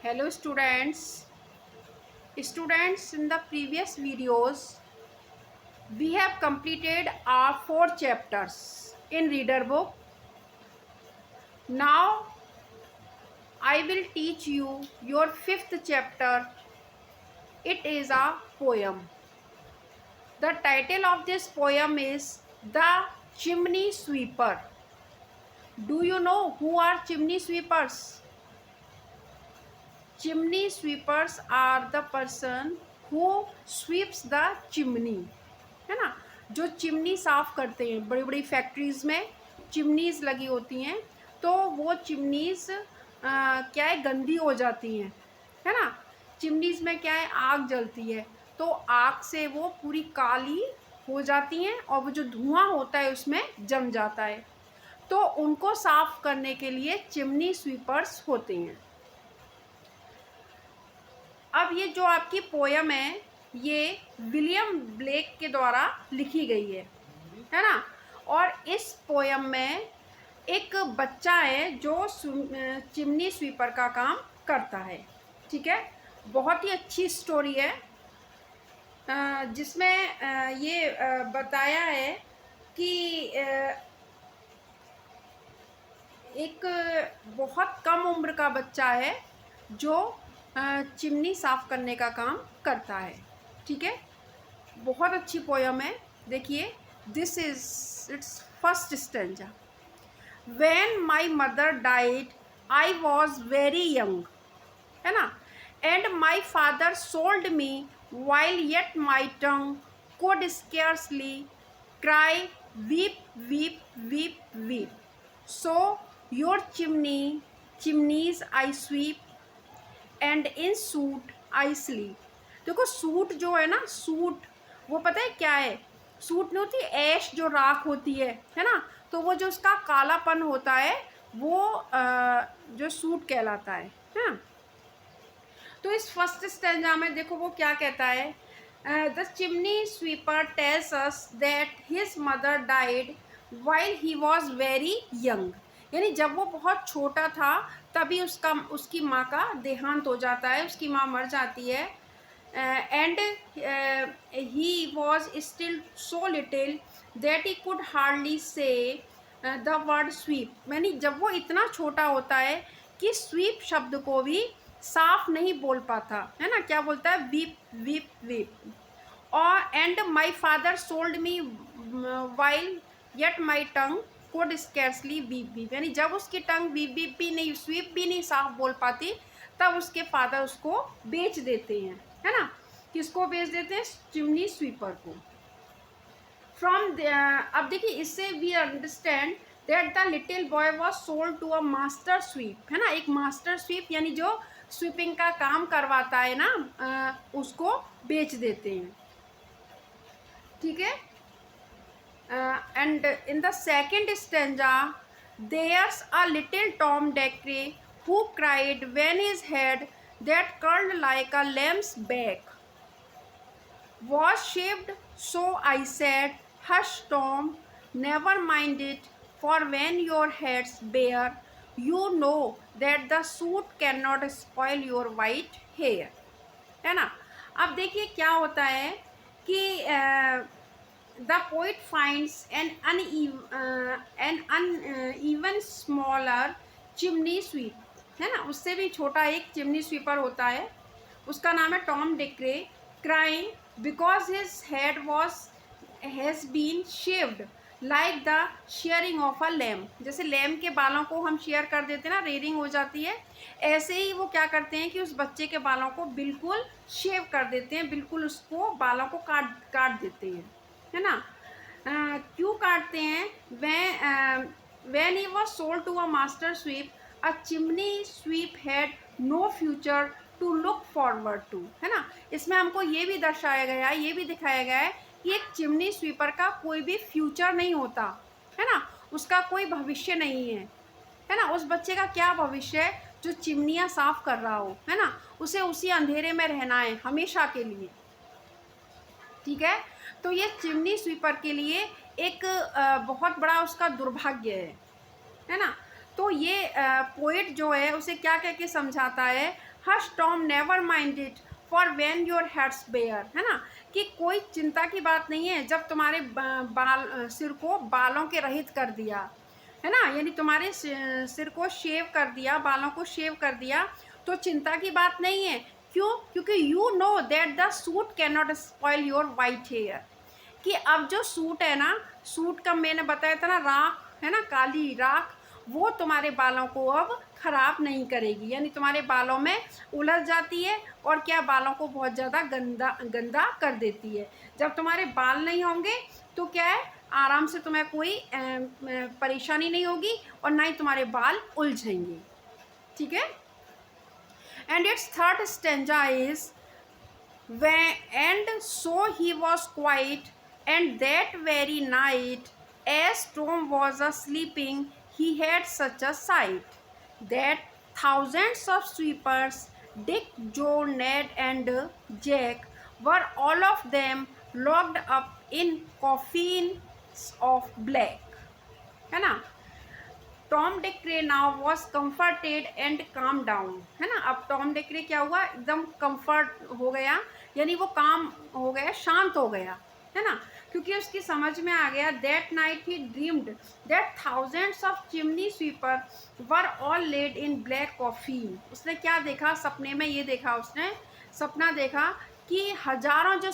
Hello students, in the previous videos we have completed our 4 chapters in reader book. Now I will teach you your 5th chapter. It is a poem. The title of this poem is The Chimney Sweeper. Do you know who are chimney sweepers? Chimney sweepers are the person who sweeps the chimney, है ना। जो chimney साफ करते हैं, बड़ी बड़ी factories में chimneys लगी होती हैं, तो वो चिमनीज क्या है, गंदी हो जाती हैं, है ना। चिमनीज में क्या है, आग जलती है, तो आग से वो पूरी काली हो जाती हैं और वो जो धुआं होता है उसमें जम जाता है। तो उनको साफ करने के लिए चिमनी स्वीपर्स होते हैं। अब ये जो आपकी पोयम है, ये विलियम ब्लेक के द्वारा लिखी गई है ना। और इस पोयम में एक बच्चा है जो चिमनी स्वीपर का काम करता है। ठीक है, बहुत ही अच्छी स्टोरी है, जिसमें ये बताया है कि एक बहुत कम उम्र का बच्चा है जो चिमनी साफ करने का काम करता है। ठीक है, बहुत अच्छी पोयम है। देखिए, this is it's first stanza. When my mother died I was very young, है ना, and my father sold me while yet my tongue could scarcely cry, weep, weep, weep, weep. So your chimneys I sweep and in soot I sleep. देखो, suit जो है ना, suit वो पता है क्या है? सूट नहीं होती, ऐश जो राख होती है ना, तो वो जो उसका कालापन होता है वो जो सूट कहलाता है ना। तो इस फर्स्ट स्टेंजा में देखो वो क्या कहता है। The chimney sweeper tells us that his mother died while he was very young, यानी जब वो बहुत छोटा था तभी उसकी माँ का देहांत हो जाता है, उसकी माँ मर जाती है। And he was still so little that he could hardly से द वर्ड स्वीप, यानी जब वो इतना छोटा होता है कि स्वीप शब्द को भी साफ नहीं बोल पाता, है ना। क्या बोलता है? Weep weep weep. और and my father sold me while yet my tongue could scarcely weep weep, यानी जब उसकी टंग वीप वीप भी नहीं, स्वीप भी नहीं साफ बोल पाती, तब उसके फादर उसको बेच देते हैं, है ना। किसको बेच देते हैं? चिमनी स्वीपर को। फ्रॉम अब देखिए, इससे we understand that the little boy was sold to a master sweep, है ना। एक मास्टर स्वीप यानी जो स्वीपिंग का काम करवाता है ना, उसको बेच देते हैं। ठीक है, and in the second stanza there's a little Tom Dacre who cried when his head that curled like a lamb's back was shaved, so I said, hush Tom, never mind it, for when your head's bare, you know that the suit cannot spoil your white hair, है ना। अब देखिए क्या होता है कि the poet finds an uneven smaller chimney sweep, है ना, उससे भी छोटा एक चिमनी स्वीपर होता है, उसका नाम है Tom Dacre, crying because his head has been shaved like the shearing of a lamb, जैसे लैम के बालों को हम शेयर कर देते हैं ना, रेयरिंग हो जाती है, ऐसे ही वो क्या करते हैं कि उस बच्चे के बालों को बिल्कुल शेव कर देते हैं, बिल्कुल उसको बालों को काट देते हैं, है ना। क्यों काटते हैं? when he was sold to a master sweep, a chimney sweep had no future to look forward to, है ना। इसमें हमको ये भी दर्शाया गया है, ये भी दिखाया गया है कि एक चिमनी स्वीपर का कोई भी फ्यूचर नहीं होता, है ना, उसका कोई भविष्य नहीं है ना। उस बच्चे का क्या भविष्य है जो चिमनियाँ साफ कर रहा हो, है ना, उसे उसी अंधेरे में रहना है हमेशा के लिए। ठीक है, तो ये चिमनी स्वीपर के लिए एक बहुत बड़ा उसका दुर्भाग्य है ना। तो ये पोएट जो है उसे क्या कह के समझाता है, hush Tom never minded for when your head's bare, है ना, कि कोई चिंता की बात नहीं है जब तुम्हारे सिर को बालों के रहित कर दिया, है ना, यानी तुम्हारे सिर को शेव कर दिया, बालों को शेव कर दिया, तो चिंता की बात नहीं है। क्यों? क्योंकि you know that the soot can not spoil your white hair, कि अब जो सूट है ना, सूट का मैंने बताया था ना, राख है ना, काली राख, वो तुम्हारे बालों को अब ख़राब नहीं करेगी, यानी तुम्हारे बालों में उलझ जाती है और क्या, बालों को बहुत ज़्यादा गंदा कर देती है। जब तुम्हारे बाल नहीं होंगे तो क्या है, आराम से तुम्हें कोई परेशानी नहीं होगी और ना ही तुम्हारे बाल उलझेंगे। ठीक है। And it's third stanza is and so he was quiet, and that very night, as Tom was sleeping, he had such a sight that thousands of sweepers, Dick, Joe, Ned, and Jack, were all of them locked up in coffins of black, है ना। Tom Dacre now was comforted and calm down, है ना। अब Tom डेक्रे क्या हुआ, एकदम comfort हो गया, यानी वो काम हो गया, शांत हो गया, है ना, क्योंकि उसकी समझ में आ गया। That night he dreamed that thousands of chimney sweeper were all laid in black coffin. उसने क्या देखा सपने में, ये देखा उसने सपना देखा कि हजारों जो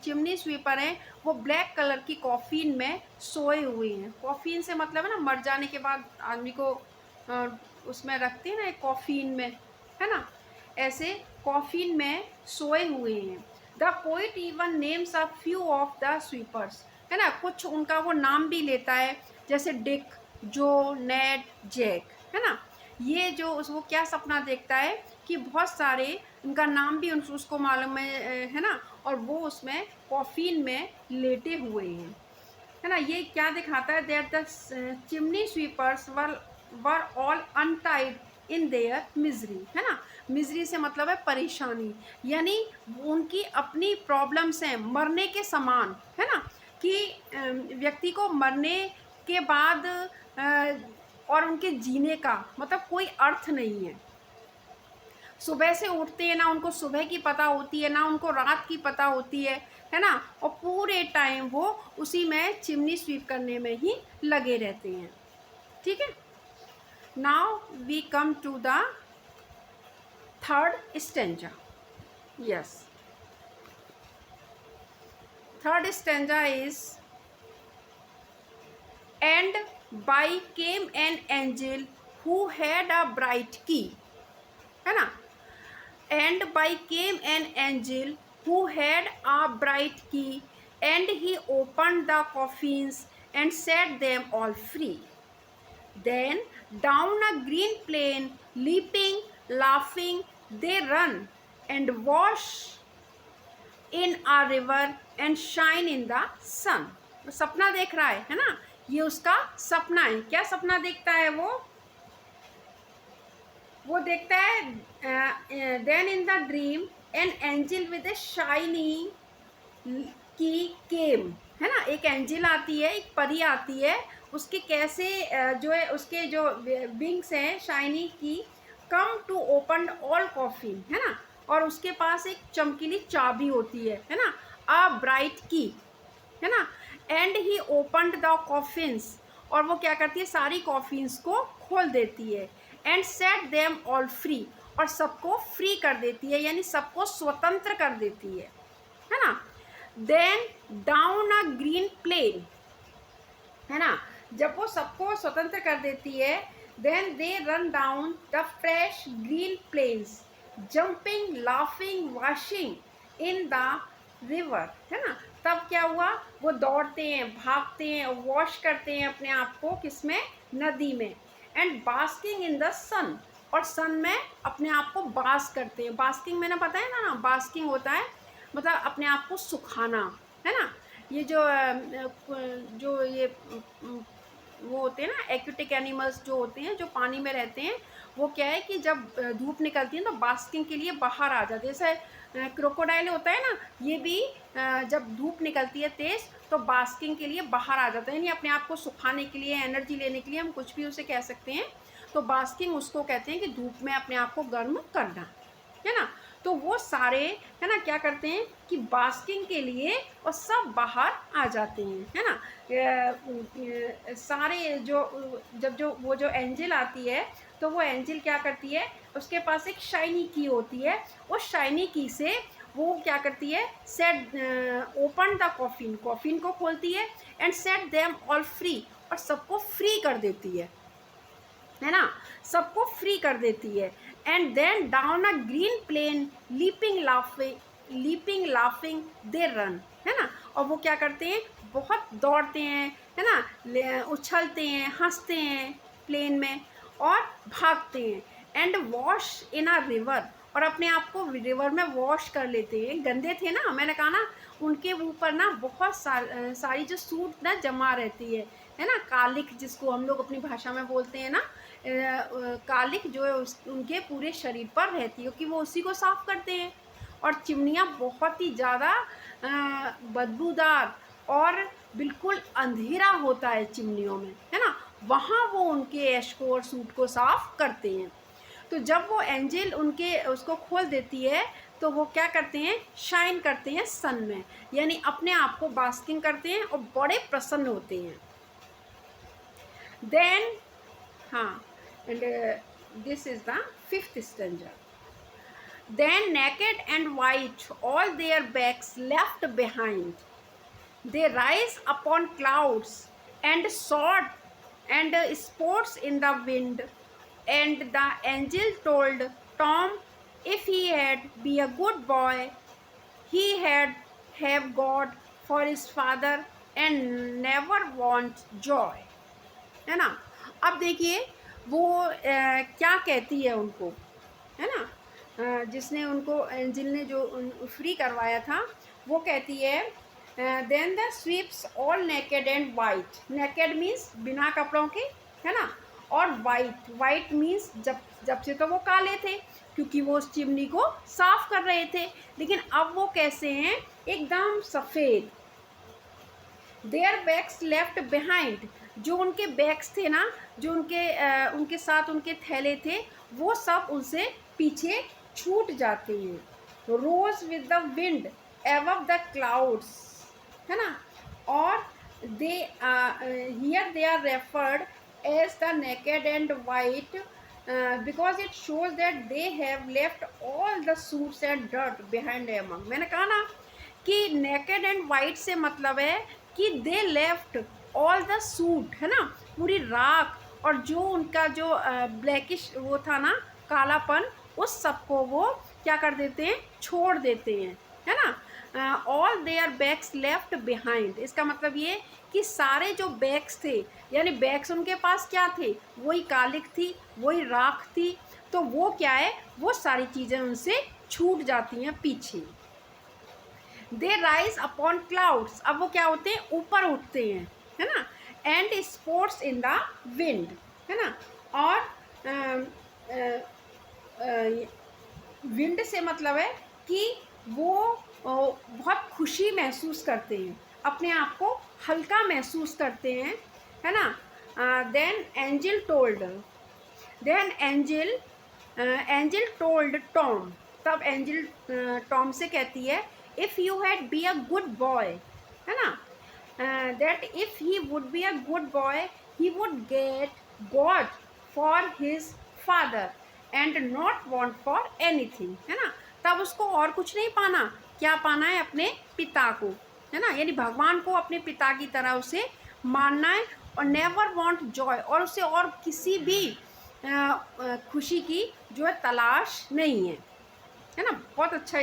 चिमनी स्वीपर हैं वो ब्लैक कलर की कॉफीन में सोए हुए हैं। कॉफीन से मतलब है ना, मर जाने के बाद आदमी को उसमें रखते हैं ना, एक कॉफीन में, है ना, ऐसे कॉफीन में सोए हुए हैं। The poet even names a few of the sweepers, है ना, कुछ उनका वो नाम भी लेता है, जैसे डिक, जो, नेड, जैक, है ना। ये जो वो क्या सपना देखता है कि बहुत सारे उनका नाम भी उसको मालूम है ना, और वो उसमें कॉफीन में लेटे हुए हैं, है ना। ये क्या दिखाता है, that the chimney sweepers were all untied in their misery, है ना। मिजरी से मतलब है परेशानी, यानी उनकी अपनी प्रॉब्लम्स हैं मरने के समान, है ना, कि व्यक्ति को मरने के बाद और उनके जीने का मतलब कोई अर्थ नहीं है। सुबह से उठते हैं ना, उनको सुबह की पता होती है ना, उनको रात की पता होती है ना, और पूरे टाइम वो उसी में चिमनी स्वीप करने में ही लगे रहते हैं। ठीक है। Now we come to the third stanza. Yes, third stanza is and by came an angel who had a bright key, है ना। And by came an angel who had a bright key, and he opened the coffins and set them all free. Then down a green plain, leaping, laughing, they run and wash in a river and shine in the sun. वो सपना देख रहा है ना, ये उसका सपना है। क्या सपना देखता है वो देखता है, then in the dream an angel with a shiny key came, है ना, एक एंजल आती है, एक परी आती है, उसके कैसे जो है उसके जो विंग्स हैं shiny key, come to open all coffin, है ना, और उसके पास एक चमकीली चाबी होती है ना, अ ब्राइट की, है ना। And he opened the coffins, और वो क्या करती है, सारी कॉफिन्स को खोल देती है। And set them all free, और सबको फ्री कर देती है, यानी सबको स्वतंत्र कर देती है ना। Then down a green plain, है ना, जब वो सबको स्वतंत्र कर देती है, then they run down the fresh green plains, jumping, laughing, washing in the river, है ना। तब क्या हुआ, वो दौड़ते हैं, भागते हैं, वॉश करते हैं अपने आप को, किसमें, नदी में। एंड बास्किंग इन द सन, और सन में अपने आप को बास करते हैं। बास्किंग मैंने बताया ना, बास्किंग होता है मतलब अपने आप को सुखाना, है ना। ये जो ये वो होते हैं ना, एक्वेटिक एनिमल्स जो होते हैं, जो पानी में रहते हैं, वो क्या है कि जब धूप निकलती है तो बास्किंग के लिए बाहर आ जाते हैं। जैसे क्रोकोडाइल होता है ना, ये भी जब धूप निकलती है तेज़ तो बास्किंग के लिए बाहर आ जाता है, यानी अपने आप को सुखाने के लिए, एनर्जी लेने के लिए, हम कुछ भी उसे कह सकते हैं। तो बास्किंग उसको कहते हैं कि धूप में अपने आप को गर्म करना, है ना। तो वो सारे, है ना, क्या करते हैं कि बास्किंग के लिए और सब बाहर आ जाते हैं, है ना। सारे जो वो जो एंजल आती है, तो वो एंजल क्या करती है, उसके पास एक शाइनी की होती है, उस शाइनी की से वो क्या करती है, सेट ओपन द कॉफिन को खोलती है and set them all free, और सबको फ्री कर देती है ना, सबको फ्री कर देती है। And then down a green plain leaping laughing they run, है ना। और वो क्या करते हैं, बहुत दौड़ते हैं, है ना, उछलते हैं, हंसते हैं प्लेन में और भागते हैं। And wash in a river, और अपने आप को रिवर में वॉश कर लेते हैं। गंदे थे ना, मैंने कहा ना, उनके ऊपर ना बहुत सारी जो सूट ना जमा रहती है ना, कालिक जिसको हम लोग अपनी भाषा में बोलते हैं ना, कालिक जो है उनके पूरे शरीर पर रहती है, क्योंकि वो उसी को साफ करते हैं। और चिमनियाँ बहुत ही ज़्यादा बदबूदार और बिल्कुल अंधेरा होता है चिमनियों में, है ना, वहाँ वो उनके ऐश को और सूट को साफ करते हैं। तो जब वो एंजल उनके उसको खोल देती है, तो वो क्या करते हैं, शाइन करते हैं सन में, यानी अपने आप को बास्किंग करते हैं और बड़े प्रसन्न होते हैं। देन हाँ, and this is the fifth stanza. Then naked and white, all their backs left behind, they rise upon clouds and soared and sports in the wind. And the angel told Tom if he had be a good boy, he had have God for his father and never want joy, है ना। अब देखिए वो क्या कहती है उनको, है ना, जिसने उनको एंजिल ने जो फ्री करवाया था, वो कहती है then the sweeps all naked and white, naked means बिना कपड़ों के, है ना, और वाइट मीन्स जब से तो वो काले थे, क्योंकि वो उस चिमनी को साफ कर रहे थे, लेकिन अब वो कैसे हैं, एकदम सफ़ेद। देयर बैग्स लेफ्ट बिहाइंड, जो उनके बैग्स थे ना, जो उनके साथ उनके थैले थे, वो सब उनसे पीछे छूट जाते हैं। Rose with the wind above the clouds, है ना, और they here they are referred as the naked and white because it shows that they have left all the soots and dirt behind among. मैंने कहा ना कि naked and white से मतलब है कि they left all the suit, है ना, पूरी राख और जो उनका जो ब्लैकिश वो था ना, कालापन, उस सबको वो क्या कर देते हैं, छोड़ देते हैं, है ना। All their bags left behind, इसका मतलब ये कि सारे जो बैग्स थे, यानी बैग्स उनके पास क्या थे, वही कालिक थी, वही राख थी, तो वो क्या है, वो सारी चीज़ें उनसे छूट जाती हैं पीछे। दे राइज अपॉन क्लाउड्स, अब वो क्या होते हैं, ऊपर उठते हैं, है ना, and sports in the wind, है ना। और विंड से मतलब है कि वो बहुत खुशी महसूस करते हैं, अपने आप को हल्का महसूस करते हैं, है ना। देन एंजल टोल्ड टॉम, तब एंजल टॉम से कहती है if you had be a good boy, है ना, that if he would be a good boy he would get God for his father and not want for anything, है ना। तब उसको और कुछ नहीं पाना, क्या पाना है, अपने पिता को, है ना, यानी भगवान को अपने पिता की तरह उसे मानना है, और नेवर वॉन्ट जॉय, और उसे और किसी भी खुशी की जो है तलाश नहीं है ना। बहुत अच्छा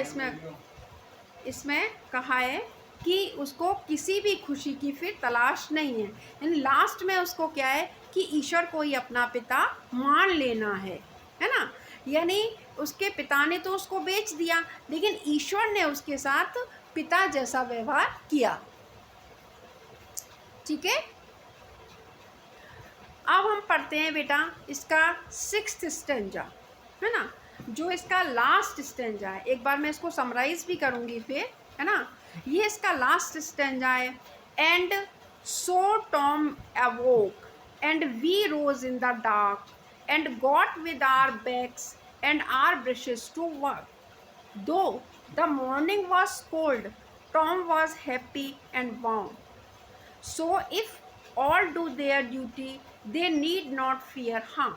इसमें कहा है कि उसको किसी भी खुशी की फिर तलाश नहीं है, यानी लास्ट में उसको क्या है कि ईश्वर को ही अपना पिता मान लेना है ना। यानी उसके पिता ने तो उसको बेच दिया, लेकिन ईश्वर ने उसके साथ पिता जैसा व्यवहार किया, ठीक है। अब हम पढ़ते हैं बेटा इसका 6th स्टेंजा, है ना, जो इसका लास्ट स्टेंजा है। एक बार मैं इसको समराइज भी करूँगी फिर, है ना। ये इसका लास्ट स्टेंजा है। And so Tom awoke and we rose in the dark and got with our bags and our brushes to work. Though the morning was cold, Tom was happy and warm. So if all do their duty, they need not fear harm.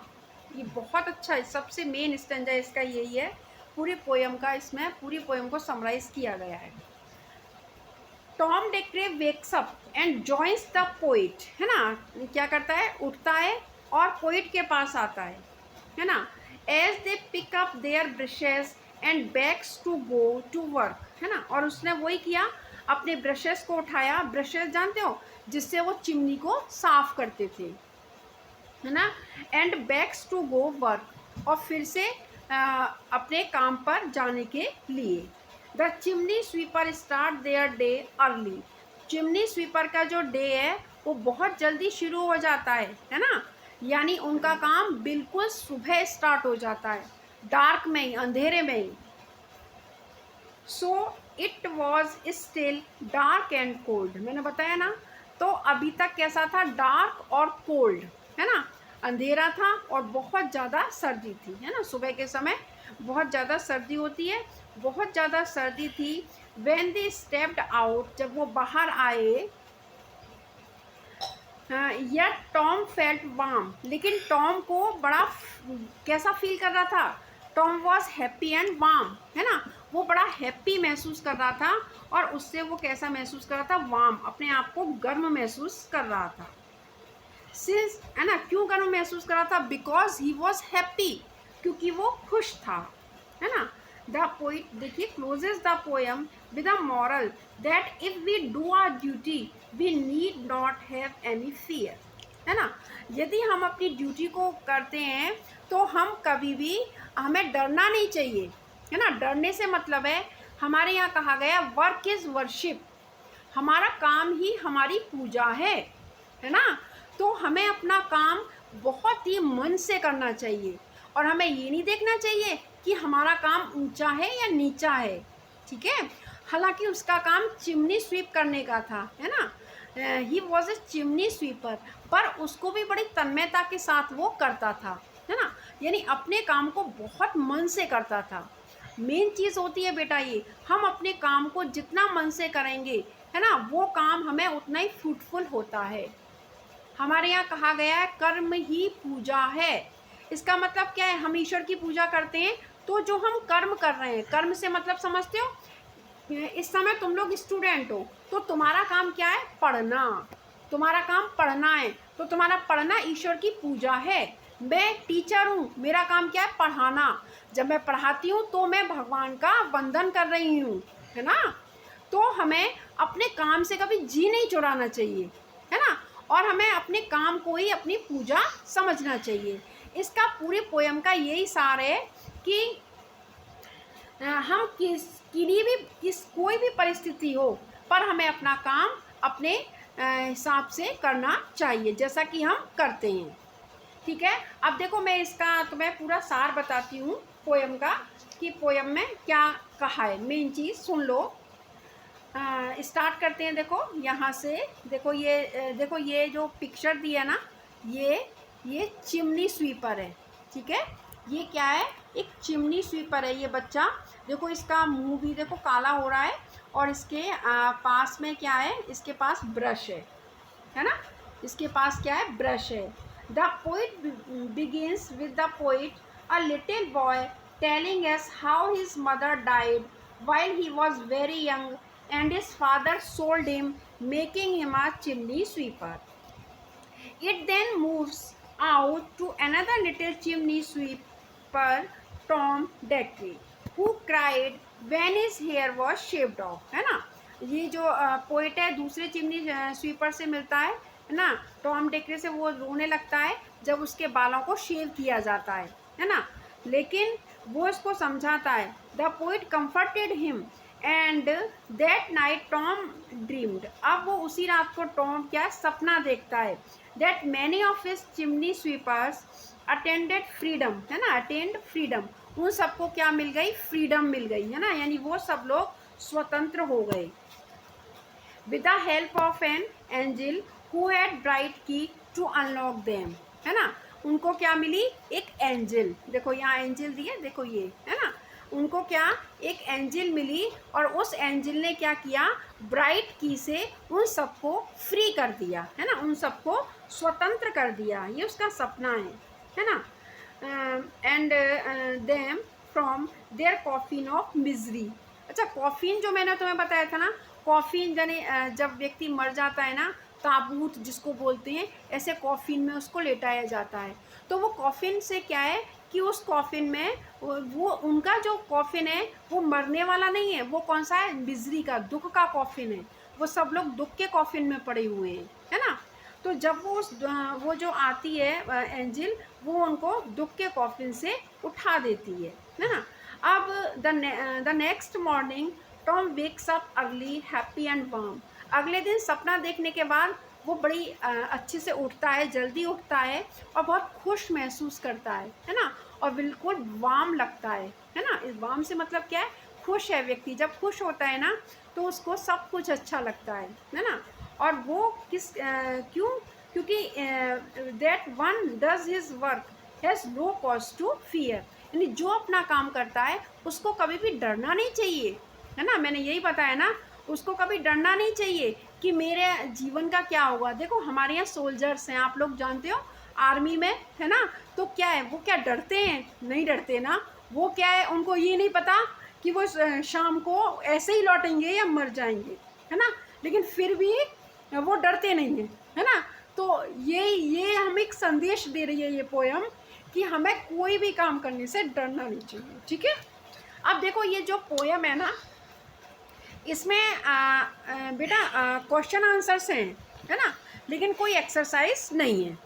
ये बहुत अच्छा है, सबसे main stanza इसका यही है पूरी poem का, इसमें पूरी पोयम को समराइज किया गया है। Tom Dacre wakes up and joins the poet, है ना, क्या करता है, उठता है और पोइट के पास आता है ना। As they pick up their brushes and bags to go to work, है ना, और उसने वही किया, अपने ब्रशेस को उठाया, ब्रशेस जानते हो जिससे वो चिमनी को साफ करते थे, है ना, and bags to go work, और फिर से अपने काम पर जाने के लिए। The chimney sweeper start their day early, chimney sweeper का जो डे है वो बहुत जल्दी शुरू हो जाता है ना, यानी उनका काम बिल्कुल सुबह स्टार्ट हो जाता है, डार्क में ही, अंधेरे में ही। So it was still dark and cold, मैंने बताया ना, तो अभी तक कैसा था, डार्क और कोल्ड, है ना, अंधेरा था और बहुत ज़्यादा सर्दी थी, है ना, सुबह के समय बहुत ज़्यादा सर्दी होती है, बहुत ज़्यादा सर्दी थी। व्हेन दे स्टेप्ड आउट, जब वो बाहर आए, या टॉम फेल्ट वार्म, लेकिन टॉम को बड़ा कैसा फील कर रहा था, Tom was happy and warm, है ना, वो बड़ा हैप्पी महसूस कर रहा था, और उससे वो कैसा महसूस कर रहा था, वार्म, अपने आप को गर्म महसूस कर रहा था। सिंस, है ना, क्यों गर्म महसूस कर रहा था, बिकॉज ही वॉज हैप्पी, क्योंकि वो खुश था, है ना। द पोइट, देखिए, closes the poem with a moral that if we do our duty we need not have any fear, है ना, यदि हम अपनी ड्यूटी को करते हैं तो हम कभी भी, हमें डरना नहीं चाहिए, है ना, डरने से मतलब है, हमारे यहाँ कहा गया वर्क इज़ वर्शिप, हमारा काम ही हमारी पूजा है ना, तो हमें अपना काम बहुत ही मन से करना चाहिए, और हमें ये नहीं देखना चाहिए कि हमारा काम ऊंचा है या नीचा है, ठीक है। हालांकि उसका काम चिमनी स्वीप करने का था, है ना, he was a chimney sweeper, पर उसको भी बड़ी तन्मयता के साथ वो करता था, है ना, यानी अपने काम को बहुत मन से करता था। मेन चीज़ होती है बेटा ये, हम अपने काम को जितना मन से करेंगे, है ना, वो काम हमें उतना ही फ्रूटफुल होता है। हमारे यहाँ कहा गया है कर्म ही पूजा है, इसका मतलब क्या है, हम ईश्वर की पूजा करते हैं, तो जो हम कर्म कर रहे हैं, कर्म से मतलब समझते हो, इस समय तुम लोग स्टूडेंट हो, तो तुम्हारा काम क्या है, पढ़ना, तुम्हारा काम पढ़ना है, तो तुम्हारा पढ़ना ईश्वर की पूजा है। मैं टीचर हूँ, मेरा काम क्या है, पढ़ाना, जब मैं पढ़ाती हूँ तो मैं भगवान का वंदन कर रही हूँ, है ना, तो हमें अपने काम से कभी जी नहीं चुराना चाहिए, है ना, और हमें अपने काम को ही अपनी पूजा समझना चाहिए। इसका पूरी पोयम का यही सार है कि हम कोई भी परिस्थिति हो, पर हमें अपना काम अपने हिसाब से करना चाहिए, जैसा कि हम करते हैं, ठीक है। अब देखो, मैं इसका तुम्हें पूरा सार बताती हूँ पोयम का, कि पोयम में क्या कहा है, मेन चीज़ सुन लो। स्टार्ट करते हैं, देखो यहाँ से, देखो ये जो पिक्चर दिया ना, ये चिमनी स्वीपर है, ठीक है, ये क्या है, एक चिमनी स्वीपर है ये बच्चा, देखो इसका मुंह भी देखो काला हो रहा है, और इसके पास में क्या है, इसके पास ब्रश है ना, इसके पास क्या है, ब्रश है। The poet begins with the poet, a little boy telling us how his mother died while he was very young and his father sold him, making him a chimney sweeper. It then moves out to another little chimney sweeper, Tom Dacre, who cried when his hair was shaved off, है ना, ये जो poet है दूसरे chimney sweeper से मिलता है ना, टॉम डेक्रे से, वो रोने लगता है जब उसके बालों को शेव किया जाता है ना, लेकिन वो इसको समझाता है। The poet comforted him and that night Tom dreamed, अब वो उसी रात को टॉम क्या सपना देखता है, that many of his chimney sweepers attended freedom, है ना, अटेंड फ्रीडम, उन सबको क्या मिल गई, फ्रीडम मिल गई, है ना, यानी वो सब लोग स्वतंत्र हो गए। With the help of N angel who had bright की टू अनलॉक देम, है ना, उनको क्या मिली, एक एंजल। देखो यहाँ एंजल दिए, देखो ये है ना, उनको क्या, एक एंजल मिली, और उस एंजल ने क्या किया, ब्राइट की से उन सबको फ्री कर दिया, है ना, उन सबको स्वतंत्र कर दिया। ये उसका सपना है ना। And them from their coffin of misery. अच्छा, कॉफिन जो मैंने तुम्हें बताया था ना, कॉफिन यानी जब व्यक्ति मर जाता है ना, ताबूत जिसको बोलते हैं, ऐसे कॉफिन में उसको लेटाया जाता है। तो वो कॉफिन से क्या है कि उस कॉफिन में वो उनका जो कॉफिन है वो मरने वाला नहीं है, वो कौन सा है, मिजरी का, दुख का कॉफिन है। वो सब लोग दुख के कॉफिन में पड़े हुए हैं, है ना। तो जब वो जो आती है एंजल, वो उनको दुख के कॉफिन से उठा देती है ना। अब the next morning Tom wakes up early happy and warm. अगले दिन सपना देखने के बाद वो बड़ी अच्छे से उठता है, जल्दी उठता है, और बहुत खुश महसूस करता है ना, और बिल्कुल वार्म लगता है ना। इस वार्म से मतलब क्या है, खुश है व्यक्ति। जब खुश होता है ना तो उसको सब कुछ अच्छा लगता है ना। और वो क्यों, क्योंकि that one does his work has no cause to fear. यानी जो अपना काम करता है उसको कभी भी डरना नहीं चाहिए, है ना। मैंने यही बताया ना, उसको कभी डरना नहीं चाहिए कि मेरे जीवन का क्या होगा। देखो हमारे यहाँ सोल्जर्स हैं, आप लोग जानते हो, आर्मी में, है ना। तो क्या है, वो क्या डरते हैं, नहीं डरते ना। वो क्या है, उनको ये नहीं पता कि वो शाम को ऐसे ही लौटेंगे या मर जाएंगे, है ना। लेकिन फिर भी वो डरते नहीं हैं, है ना। तो ये हमें एक संदेश दे रही है ये पोयम, कि हमें कोई भी काम करने से डरना नहीं चाहिए, ठीक है। अब देखो ये जो पोयम है ना, इसमें बेटा क्वेश्चन आंसर्स हैं, है ना, लेकिन कोई एक्सरसाइज नहीं है,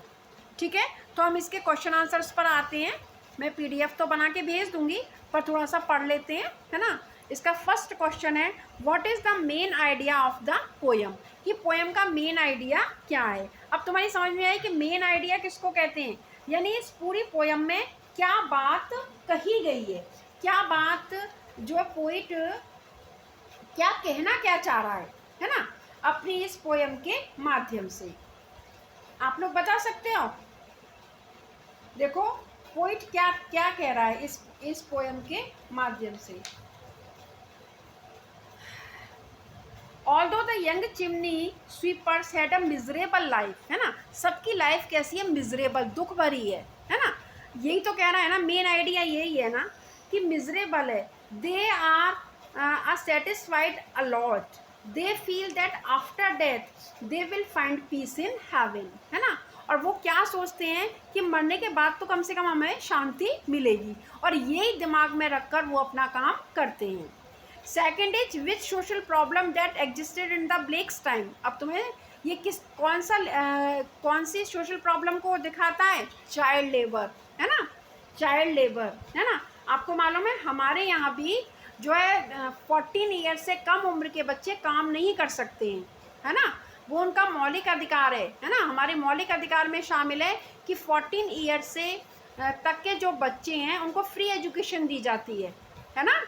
ठीक है। तो हम इसके क्वेश्चन आंसर्स पर आते हैं। मैं पीडीएफ तो बना के भेज दूंगी, पर थोड़ा सा पढ़ लेते हैं, है ना। इसका फर्स्ट क्वेश्चन है, what is the main idea of the poem. कि पोयम का मेन आइडिया क्या है। अब तुम्हारी समझ में आई कि मेन आइडिया किसको कहते हैं, यानी इस पूरी पोयम में क्या बात कही गई है, क्या बात जो पोइट क्या कहना क्या चाह रहा है ना, अपनी इस पोयम के माध्यम से। आप लोग बता सकते हो। देखो पोइट क्या क्या कह रहा है इस पोयम के माध्यम से। Although the young chimney sweepers had a miserable life, है ना। सबकी लाइफ कैसी है, मिजरेबल, दुख भरी है ना। यही तो कह रहा है ना, मेन आइडिया यही है ना, कि मिजरेबल है। They are satisfied a lot, they feel that after death they will find peace in heaven, है ना। और वो क्या सोचते हैं कि मरने के बाद तो कम से कम हमें शांति मिलेगी, और यही दिमाग में रखकर वो अपना काम करते हैं। Second is which social problem that existed in the Blake's time. अब तुम्हें ये कौन सी सोशल प्रॉब्लम को दिखाता है, चाइल्ड लेबर, है ना, चाइल्ड लेबर, है ना। आपको मालूम है हमारे यहाँ भी जो है 14 ईयर से कम उम्र के बच्चे काम नहीं कर सकते हैं, है ना। वो उनका मौलिक अधिकार है ना। हमारे मौलिक अधिकार में शामिल है कि 14 ईयर से तक के जो बच्चे हैं उनको फ्री एजुकेशन दी जाती है ना।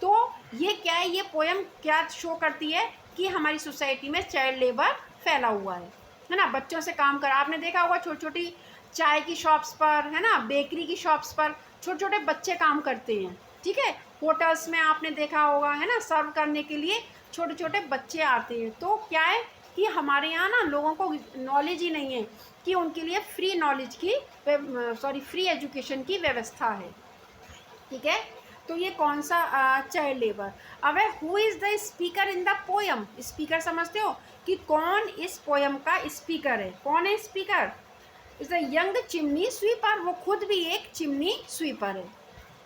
तो ये क्या है, ये पोयम क्या शो करती है कि हमारी सोसाइटी में चाइल्ड लेबर फैला हुआ है ना। बच्चों से काम कर, आपने देखा होगा छोटी छोटी चाय की शॉप्स पर, है ना, बेकरी की शॉप्स पर छोटे छोटे बच्चे काम करते हैं, ठीक है। होटल्स में आपने देखा होगा, है ना, सर्व करने के लिए छोटे छोटे बच्चे आते हैं। तो क्या है कि हमारे यहाँ ना लोगों को नॉलेज ही नहीं है कि उनके लिए फ्री नॉलेज की फ्री एजुकेशन की व्यवस्था है, ठीक है। तो ये कौन सा चाइल्ड लेबर। अब है who is the speaker in the poem. Speaker समझते हो कि कौन इस पोयम का स्पीकर है, कौन है speaker, is the young chimney sweeper. वो खुद भी एक चिमनी स्वीपर है,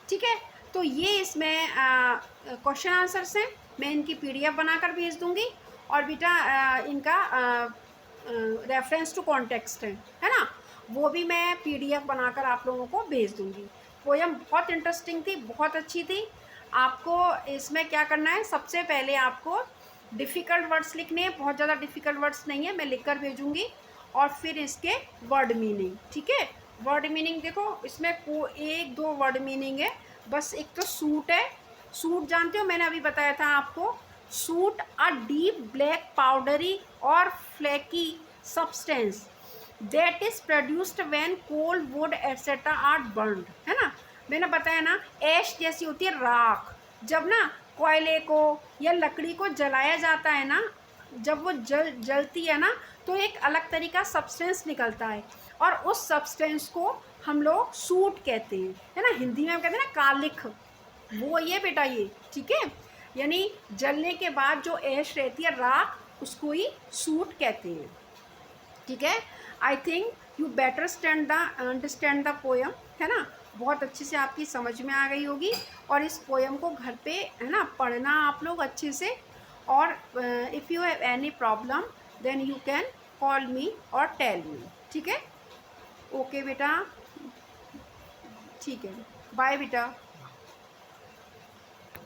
ठीक है। तो ये इसमें क्वेश्चन आंसर्स हैं। मैं इनकी पीडीएफ बनाकर भेज दूंगी, और बेटा इनका रेफरेंस टू कॉन्टेक्स्ट है ना, वो भी मैं पीडीएफ बनाकर आप लोगों को भेज दूंगी। पोयम बहुत इंटरेस्टिंग थी, बहुत अच्छी थी। आपको इसमें क्या करना है, सबसे पहले आपको डिफ़िकल्ट वर्ड्स लिखने हैं, बहुत ज़्यादा डिफ़िकल्ट वर्ड्स नहीं है, मैं लिखकर भेजूंगी। और फिर इसके वर्ड मीनिंग, ठीक है। वर्ड मीनिंग देखो, इसमें एक दो वर्ड मीनिंग है बस। एक तो सूट है, सूट जानते हो, मैंने अभी बताया था आपको। Soot a deep black powdery और flaky substance that is produced when coal wood etcetera are burned, है ना। मैंने बताया ना, ऐश जैसी होती है राख। जब ना कोयले को या लकड़ी को जलाया जाता है ना, जब वो जलती है ना, तो एक अलग तरीका सब्सटेंस निकलता है, और उस सब्सटेंस को हम लोग सूट कहते हैं, है ना। हिंदी में हम कहते हैं ना कालिख, वो ये बेटा ये, ठीक है। यानी जलने के बाद जो ऐश रहती है राख, उसको ही सूट कहते हैं, ठीक है। I think you better understand the poem, है ना। बहुत अच्छे से आपकी समझ में आ गई होगी, और इस पोयम को घर पे, है ना, पढ़ना आप लोग अच्छे से। और if you have any problem then you can call me और टेल मी, ठीक है। ओके बेटा, ठीक है, बाय बेटा।